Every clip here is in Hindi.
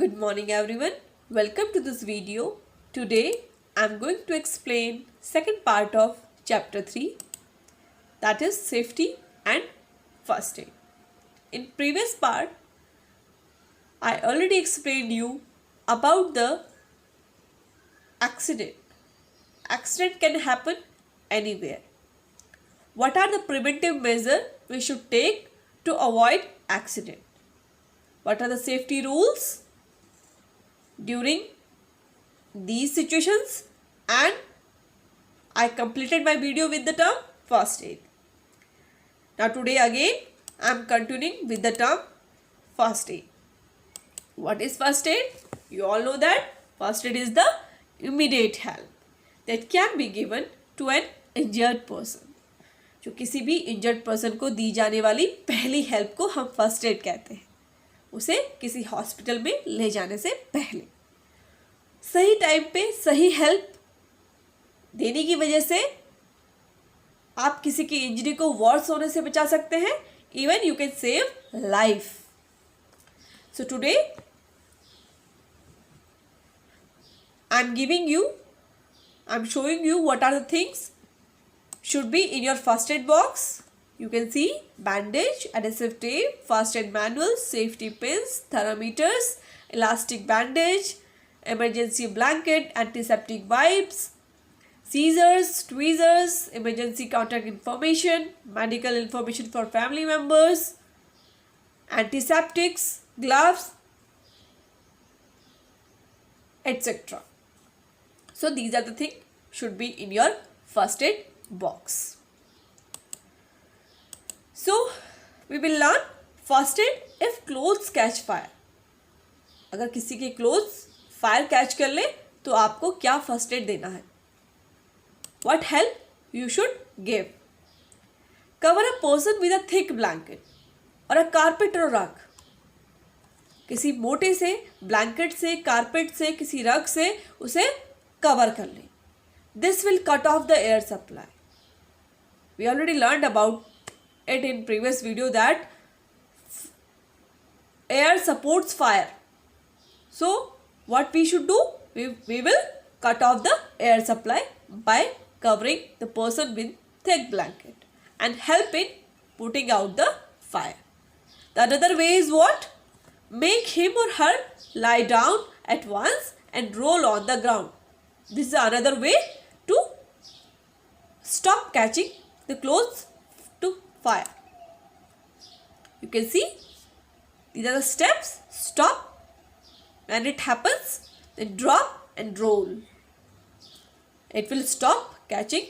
Good morning everyone. Welcome to this video. Today I am going to explain second part of chapter 3, that is safety and first aid. In previous part I already explained you about the accident. Accident can happen anywhere. What are the preventive measures we should take to avoid accident? What are the safety rules during these situations? And I completed my video with the term first aid. Now today again I am continuing with the term first aid. What is first aid? You all know that first aid is the immediate help that can be given to an injured person. जो किसी भी इंजर्ड पर्सन को दी जाने वाली पहली हेल्प को हम फर्स्ट एड कहते हैं, उसे किसी हॉस्पिटल में ले जाने से पहले सही टाइम पे सही हेल्प देने की वजह से आप किसी की इंजरी को वर्स होने से बचा सकते हैं. Even you can save life. So today I am showing you what are the things should be in your first aid box. You can see bandage, adhesive tape, first aid manual, safety pins, thermometers, elastic bandage, emergency blanket, antiseptic wipes, scissors, tweezers, emergency contact information, medical information for family members, antiseptics, gloves, etc. So these are the things should be in your first aid box. So we will learn first aid if clothes catch fire. अगर किसी के clothes fire catch कर ले तो आपको क्या first aid देना है? What help you should give? Cover a person with a thick blanket or a carpet or rug. किसी मोटे से ब्लैंकेट से, कारपेट से, किसी रग से उसे कवर कर लें. This will cut off the air supply. We already learned about it in previous video that air supports fire. So what we should do? We will cut off the air supply by covering the person with thick blanket and help in putting out the fire. The another way is what? Make him or her lie down at once and roll on the ground. This is another way to stop catching the clothes to fire. You can see these are the steps. Stop. When it happens, then drop and roll. It will stop catching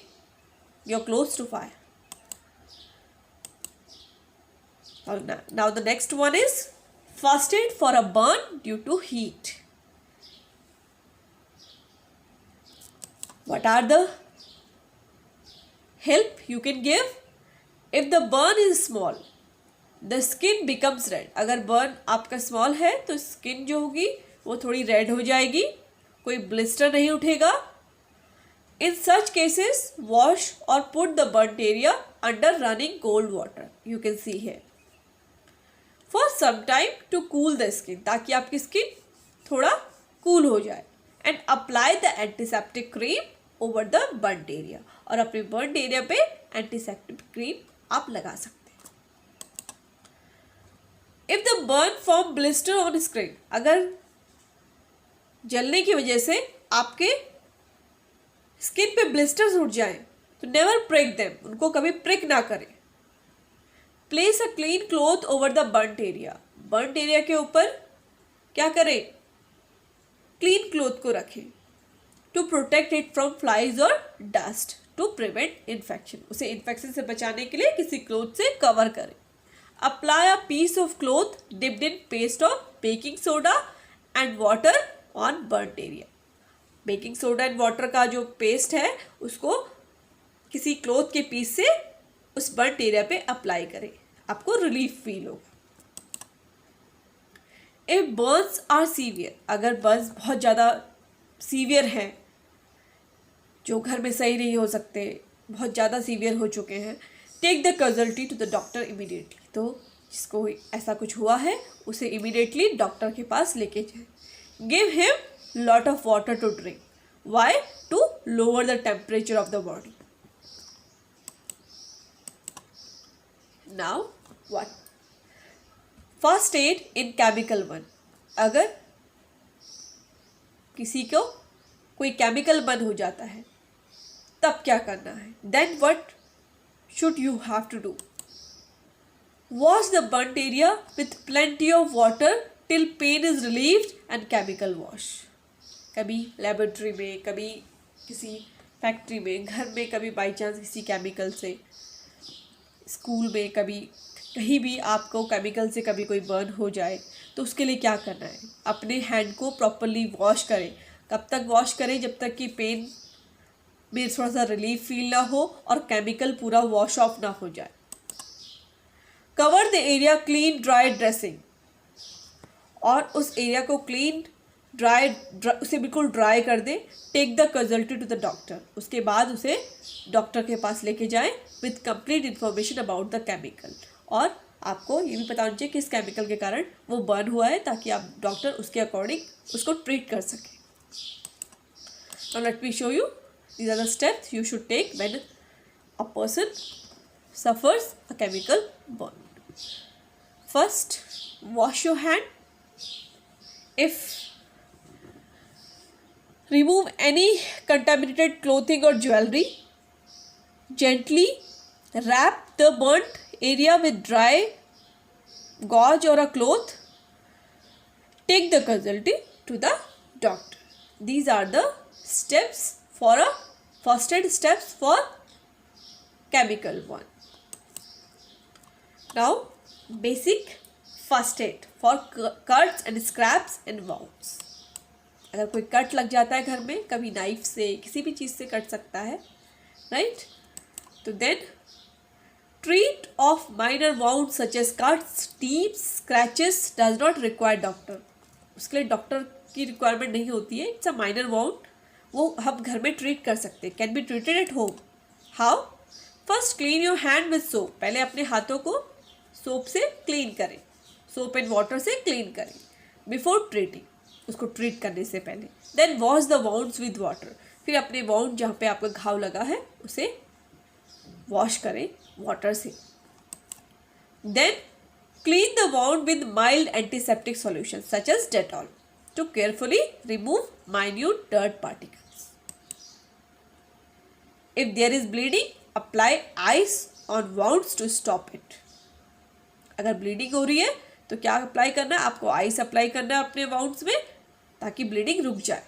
your clothes to fire. Now the next one is first aid for a burn due to heat. What are the help you can give? If the burn is small, the skin becomes red. अगर burn आपका small है तो skin जो होगी वो थोड़ी red हो जाएगी, कोई blister नहीं उठेगा. In such cases, wash or put the burnt area under running cold water. You can see here. For some time to cool the skin, ताकि आपकी skin थोड़ा cool हो जाए. And apply the antiseptic cream over the burnt area. और अपने burnt area पे antiseptic cream आप लगा सकते हैं. If the burn form blister on skin, अगर जलने की वजह से आपके स्किन पे ब्लिस्टर्स उठ जाएं तो नेवर प्रिक देम, उनको कभी प्रिक ना करें. Place a clean cloth over the burnt area. Burnt area के ऊपर क्या करें? क्लीन क्लॉथ को रखें. To protect it from flies और डस्ट टू प्रिवेंट इन्फेक्शन. उसे इन्फेक्शन से बचाने के लिए किसी क्लॉथ से कवर करें. Apply a piece of cloth dipped in paste of baking soda and water on burnt area. Baking soda and water का जो पेस्ट है उसको किसी क्लॉथ के पीस से उस बर्न्ट एरिया पे अप्लाई करें, आपको रिलीफ फील हो. इफ बर्न्स आर सीवियर, अगर बर्न्स बहुत ज़्यादा सीवियर हैं, जो घर में सही नहीं हो सकते, बहुत ज़्यादा सीवियर हो चुके हैं, take the casualty to the doctor immediately. तो जिसको ऐसा कुछ हुआ है उसे इमीडिएटली डॉक्टर के पास लेके जाए। Give him lot of water to drink. Why? To lower the temperature of the body. Now what? First aid in chemical वन। अगर किसी को कोई केमिकल बर्न हो जाता है तब क्या करना है? Then what should you have to do? Wash the burnt area with plenty of water till pain is relieved and chemical wash. कभी लेबोरेटरी में, कभी किसी फैक्ट्री में, घर में कभी बाई चांस किसी केमिकल से, स्कूल में कभी कहीं भी आपको केमिकल से कभी कोई बर्न हो जाए तो उसके लिए क्या करना है? अपने हैंड को प्रॉपरली वॉश करें। कब तक वॉश करें? जब तक कि पेन में थोड़ा सा रिलीफ फील ना हो और केमिकल पूरा वॉश ऑफ ना हो जाए। Cover the area clean dry dressing. और उस एरिया को क्लीन ड्राई उसे बिल्कुल ड्राई कर दें। Take the casualty to the doctor. उसके बाद उसे डॉक्टर के पास लेके जाएं with complete information about the chemical. और आपको ये भी पता होना चाहिए किस केमिकल के कारण वो बर्न हुआ है, ताकि आप डॉक्टर उसके अकॉर्डिंग उसको ट्रीट कर सकें। Now let me show you, these are the steps you should take when a person suffers a chemical burn. First, wash your hand. If remove any contaminated clothing or jewelry. Gently wrap the burnt area with dry gauze or a cloth. Take the casualty to the doctor. These are the steps for a first aid steps for chemical burn. Now, basic first aid for cuts and scrapes and wounds. अगर कोई कट लग जाता है घर में, कभी नाइफ से, किसी भी चीज़ से कट सकता है, राइट? तो then treat of minor wound such as cuts, tips, scratches does not require doctor. उसके लिए डॉक्टर की रिक्वायरमेंट नहीं होती है। इट्स अ माइनर वाउंड, वो हम घर में ट्रीट कर सकते हैं। Can be treated at home. How? First clean your hand with soap. पहले अपने हाथों को सोप से क्लीन करें, सोप एंड वाटर से क्लीन करें बिफोर ट्रीटिंग, उसको ट्रीट करने से पहले। Then wash the wounds with water. फिर अपने वाउंड जहाँ पे आपका घाव लगा है उसे वॉश करें वाटर से। Then clean the wound with mild antiseptic solution such as Dettol to carefully remove minute dirt particles. If there is bleeding, apply ice on wounds to stop it. अगर ब्लीडिंग हो रही है तो क्या अप्लाई करना है? आपको आइस अप्लाई करना है अपने वाउंड्स में ताकि ब्लीडिंग रुक जाए।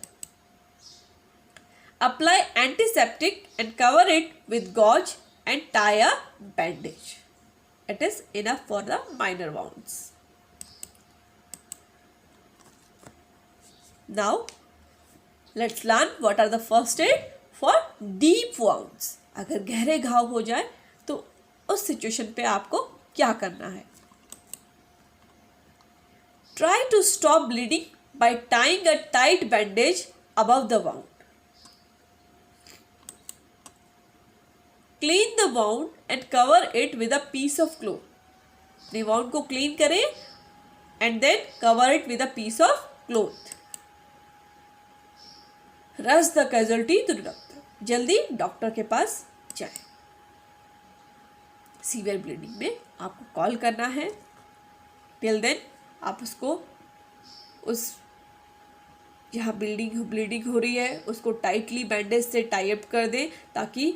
Apply antiseptic and cover it with gauze and tie a bandage. It is enough for the minor wounds. Now let's learn what are the first aid for deep wounds. अगर गहरे घाव हो जाए तो उस सिचुएशन पे आपको क्या करना है? Try to stop bleeding by tying a tight bandage above the wound. Clean the wound and cover it with a piece of cloth. The wound को clean करें and then cover it with a piece of cloth. Rush the casualty to the doctor. जल्दी डॉक्टर के पास जाएं। सीवियर ब्लीडिंग में आपको कॉल करना है। टिल देन आप उसको उस जहाँ ब्लीडिंग हो रही है उसको टाइटली बैंडेज से टाई अप कर दें ताकि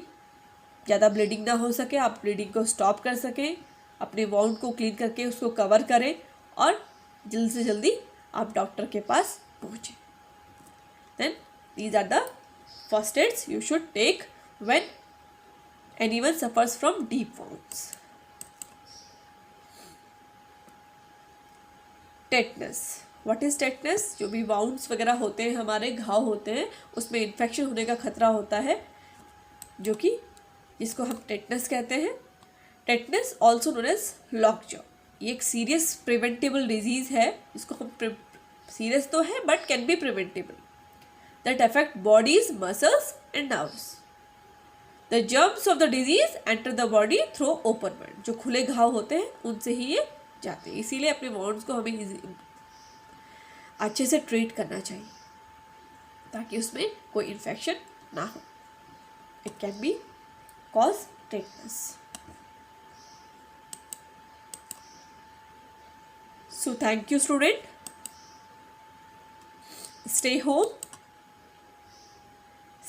ज़्यादा ब्लीडिंग ना हो सके, आप ब्लीडिंग को स्टॉप कर सकें। अपने वाउंड को क्लीन करके उसको कवर करें और जल्द से जल्दी आप डॉक्टर के पास पहुँचें। Then these are the first aids you should take when anyone suffers from deep wounds. Tetanus. What is tetanus? जो भी वाउंड्स वगैरह होते हैं, हमारे घाव होते हैं, उसमें इन्फेक्शन होने का खतरा होता है, जो कि जिसको हम टेटनस कहते हैं। Tetanus also known as lockjaw. ये एक सीरियस प्रिवेंटेबल डिजीज़ है, जिसको हम सीरियस तो है but can be preventable, that affect bodies, muscles and nerves. The germs of the disease enter the body through open wound. जो खुले घाव होते हैं उनसे ही ये जाते हैं। इसीलिए अपने वॉन्ड्स को हमें अच्छे से ट्रीट करना चाहिए ताकि उसमें कोई इन्फेक्शन ना हो. It can be cause tetanus. So thank you student. Stay home.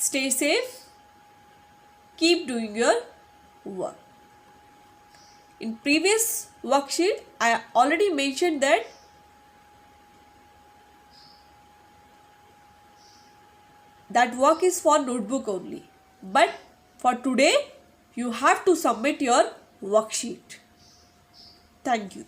Stay safe. Keep doing your work. In previous worksheet, I already mentioned that work is for notebook only. But for today, you have to submit your worksheet. Thank you.